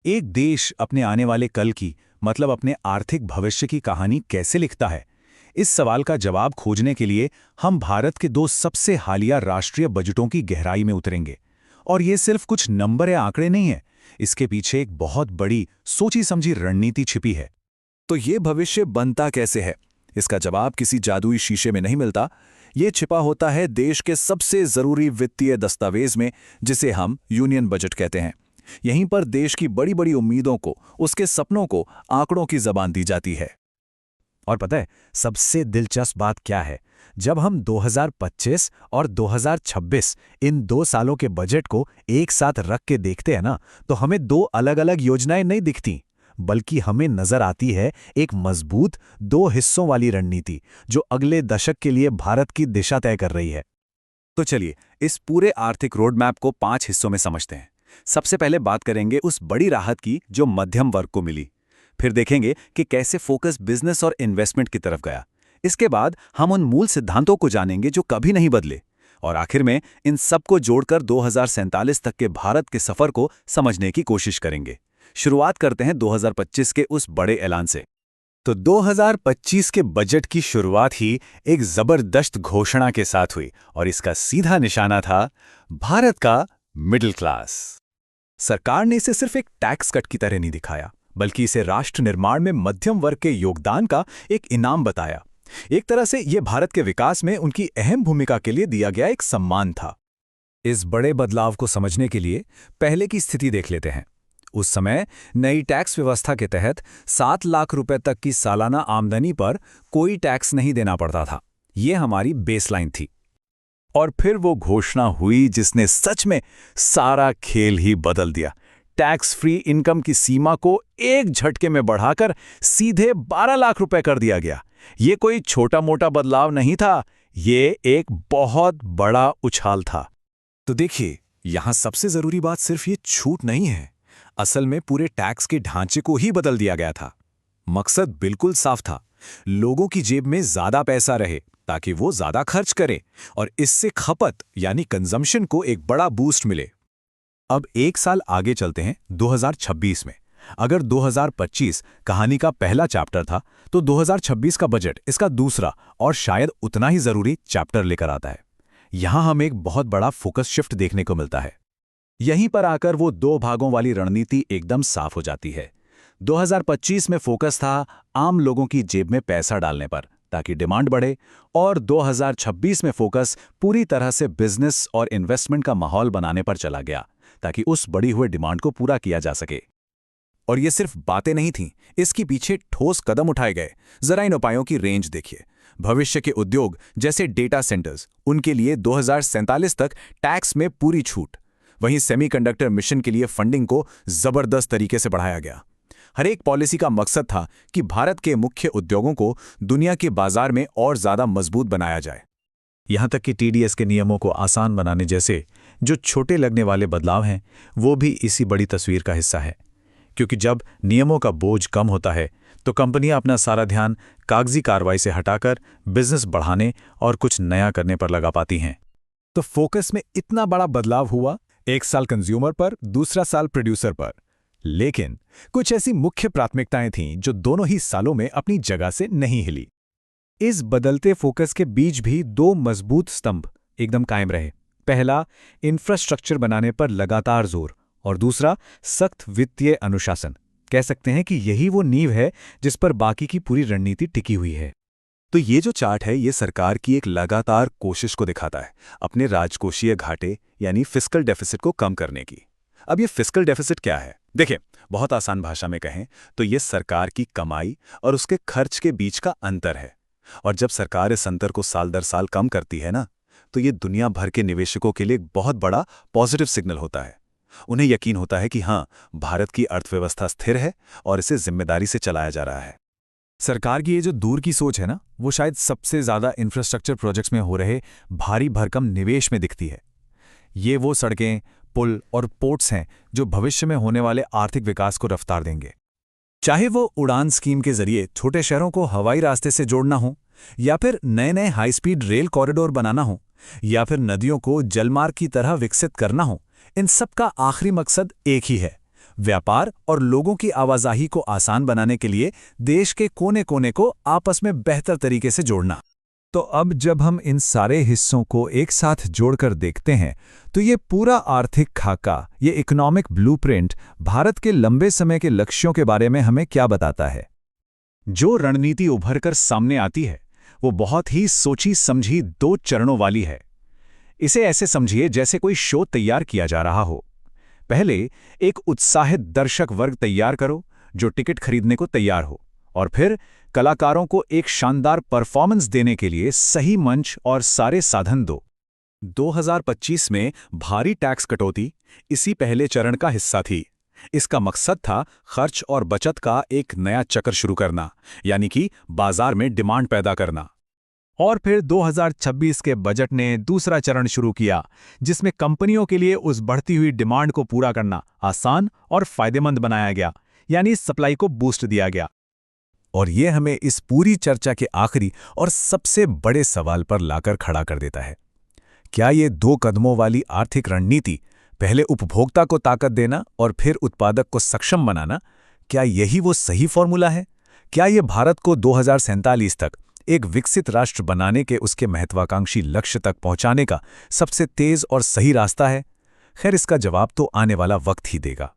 एक देश अपने आने वाले कल की मतलब अपने आर्थिक भविष्य की कहानी कैसे लिखता है? इस सवाल का जवाब खोजने के लिए हम भारत के दो सबसे हालिया राष्ट्रीय बजटों की गहराई में उतरेंगे। और ये सिर्फ कुछ नंबर या आंकड़े नहीं है, इसके पीछे एक बहुत बड़ी सोची समझी रणनीति छिपी है। तो ये भविष्य बनता कैसे है? इसका जवाब किसी जादुई शीशे में नहीं मिलता। ये छिपा होता है देश के सबसे जरूरी वित्तीय दस्तावेज में, जिसे हम यूनियन बजट कहते हैं। यहीं पर देश की बड़ी बड़ी उम्मीदों को, उसके सपनों को आंकड़ों की जबान दी जाती है। और पता है सबसे दिलचस्प बात क्या है? जब हम 2025 और 2026 इन 2 सालों के बजट को एक साथ रख के देखते हैं ना, तो हमें दो अलग अलग योजनाएं नहीं दिखती, बल्कि हमें नजर आती है एक मजबूत 2 हिस्सों वाली रणनीति जो अगले दशक के लिए भारत की दिशा तय कर रही है। तो चलिए इस पूरे आर्थिक रोड मैप को 5 हिस्सों में समझते हैं। सबसे पहले बात करेंगे उस बड़ी राहत की जो मध्यम वर्ग को मिली। फिर देखेंगे कि कैसे फोकस बिजनेस और इन्वेस्टमेंट की तरफ गया। इसके बाद हम उन मूल सिद्धांतों को जानेंगे जो कभी नहीं बदले। और आखिर में इन सबको जोड़कर 2047 तक के भारत के सफर को समझने की कोशिश करेंगे। शुरुआत करते हैं 2025 के उस बड़े ऐलान से। तो 2025 के बजट की शुरुआत ही एक जबरदस्त घोषणा के साथ हुई और इसका सीधा निशाना था भारत का मिडिल क्लास। सरकार ने इसे सिर्फ एक टैक्स कट की तरह नहीं दिखाया, बल्कि इसे राष्ट्र निर्माण में मध्यम वर्ग के योगदान का एक इनाम बताया। एक तरह से यह भारत के विकास में उनकी अहम भूमिका के लिए दिया गया एक सम्मान था। इस बड़े बदलाव को समझने के लिए पहले की स्थिति देख लेते हैं। उस समय नई टैक्स व्यवस्था के तहत 7 लाख रुपए तक की सालाना आमदनी पर कोई टैक्स नहीं देना पड़ता था। यह हमारी बेसलाइन थी। और फिर वो घोषणा हुई जिसने सच में सारा खेल ही बदल दिया। टैक्स फ्री इनकम की सीमा को एक झटके में बढ़ाकर सीधे 12 लाख रुपए कर दिया गया। ये कोई छोटा मोटा बदलाव नहीं था, ये एक बहुत बड़ा उछाल था। तो देखिए, यहां सबसे जरूरी बात सिर्फ ये छूट नहीं है, असल में पूरे टैक्स के ढांचे को ही बदल दिया गया था। मकसद बिल्कुल साफ था, लोगों की जेब में ज्यादा पैसा रहे ताकि वो ज्यादा खर्च करें और इससे खपत यानी कंजम्पशन को एक बड़ा बूस्ट मिले। अब एक साल आगे चलते हैं 2026 में। अगर 2025 कहानी का पहला चैप्टर था, तो 2026 का बजट इसका दूसरा और शायद उतना ही जरूरी चैप्टर लेकर आता है। यहां हमें एक बहुत बड़ा फोकस शिफ्ट देखने को मिलता है। यहीं पर आकर वो 2 भागों वाली रणनीति एकदम साफ हो जाती है। 2025 में फोकस था आम लोगों की जेब में पैसा डालने पर ताकि डिमांड बढ़े, और 2026 में फोकस पूरी तरह से बिजनेस और इन्वेस्टमेंट का माहौल बनाने पर चला गया ताकि उस बढ़ी हुए डिमांड को पूरा किया जा सके। और ये सिर्फ बातें नहीं थीं, इसके पीछे ठोस कदम उठाए गए। जरा इन उपायों की रेंज देखिए। भविष्य के उद्योग जैसे डेटा सेंटर्स, उनके लिए 2047 तक टैक्स में पूरी छूट। वहीं सेमीकंडक्टर मिशन के लिए फंडिंग को जबरदस्त तरीके से बढ़ाया गया। हर एक पॉलिसी का मकसद था कि भारत के मुख्य उद्योगों को दुनिया के बाजार में और ज्यादा मजबूत बनाया जाए। यहां तक कि टीडीएस के नियमों को आसान बनाने जैसे जो छोटे लगने वाले बदलाव हैं, वो भी इसी बड़ी तस्वीर का हिस्सा है। क्योंकि जब नियमों का बोझ कम होता है, तो कंपनियां अपना सारा ध्यान कागजी कार्रवाई से हटाकर बिजनेस बढ़ाने और कुछ नया करने पर लगा पाती हैं। तो फोकस में इतना बड़ा बदलाव हुआ, एक साल कंज्यूमर पर, दूसरा साल प्रोड्यूसर पर। लेकिन कुछ ऐसी मुख्य प्राथमिकताएं थीं जो दोनों ही सालों में अपनी जगह से नहीं हिली। इस बदलते फोकस के बीच भी 2 मजबूत स्तंभ एकदम कायम रहे। पहला, इंफ्रास्ट्रक्चर बनाने पर लगातार जोर, और दूसरा, सख्त वित्तीय अनुशासन। कह सकते हैं कि यही वो नींव है जिस पर बाकी की पूरी रणनीति टिकी हुई है। तो ये जो चार्ट है, ये सरकार की एक लगातार कोशिश को दिखाता है अपने राजकोषीय घाटे यानी फिस्कल डेफिसिट को कम करने की। अब ये फिस्कल डेफिसिट क्या है? देखिए, बहुत आसान भाषा में कहें तो ये सरकार की कमाई और उसके खर्च के बीच का अंतर है। और जब सरकार इस अंतर को साल दर साल कम करती है ना, तो ये दुनिया भर के निवेशकों के लिए एक बहुत बड़ा पॉजिटिव सिग्नल होता है। उन्हें यकीन होता है कि हाँ, भारत की अर्थव्यवस्था स्थिर है और इसे जिम्मेदारी से चलाया जा रहा है। सरकार की ये जो दूर की सोच है ना, वो शायद सबसे ज्यादा इंफ्रास्ट्रक्चर प्रोजेक्ट्स में हो रहे भारी भरकम निवेश में दिखती है। ये वो सड़कें, पुल और पोर्ट्स हैं जो भविष्य में होने वाले आर्थिक विकास को रफ्तार देंगे। चाहे वो उड़ान स्कीम के जरिए छोटे शहरों को हवाई रास्ते से जोड़ना हो, या फिर नए नए हाई स्पीड रेल कॉरिडोर बनाना हो, या फिर नदियों को जलमार्ग की तरह विकसित करना हो, इन सब का आखिरी मकसद एक ही है, व्यापार और लोगों की आवाजाही को आसान बनाने के लिए देश के कोने-कोने को आपस में बेहतर तरीके से जोड़ना। तो अब जब हम इन सारे हिस्सों को एक साथ जोड़कर देखते हैं तो ये पूरा आर्थिक खाका, ये इकोनॉमिक ब्लूप्रिंट भारत के लंबे समय के लक्ष्यों के बारे में हमें क्या बताता है? जो रणनीति उभरकर सामने आती है वो बहुत ही सोची समझी 2 चरणों वाली है। इसे ऐसे समझिए जैसे कोई शो तैयार किया जा रहा हो। पहले एक उत्साहित दर्शक वर्ग तैयार करो जो टिकट खरीदने को तैयार हो, और फिर कलाकारों को एक शानदार परफॉर्मेंस देने के लिए सही मंच और सारे साधन दो। 2025 में भारी टैक्स कटौती इसी पहले चरण का हिस्सा थी। इसका मकसद था खर्च और बचत का एक नया चक्र शुरू करना, यानी कि बाजार में डिमांड पैदा करना। और फिर 2026 के बजट ने दूसरा चरण शुरू किया, जिसमें कंपनियों के लिए उस बढ़ती हुई डिमांड को पूरा करना आसान और फायदेमंद बनाया गया, यानी सप्लाई को बूस्ट दिया गया। और ये हमें इस पूरी चर्चा के आखिरी और सबसे बड़े सवाल पर लाकर खड़ा कर देता है। क्या ये 2 कदमों वाली आर्थिक रणनीति, पहले उपभोक्ता को ताकत देना और फिर उत्पादक को सक्षम बनाना, क्या यही वो सही फॉर्मूला है? क्या ये भारत को 2047 तक एक विकसित राष्ट्र बनाने के उसके महत्वाकांक्षी लक्ष्य तक पहुंचाने का सबसे तेज और सही रास्ता है? खैर, इसका जवाब तो आने वाला वक्त ही देगा।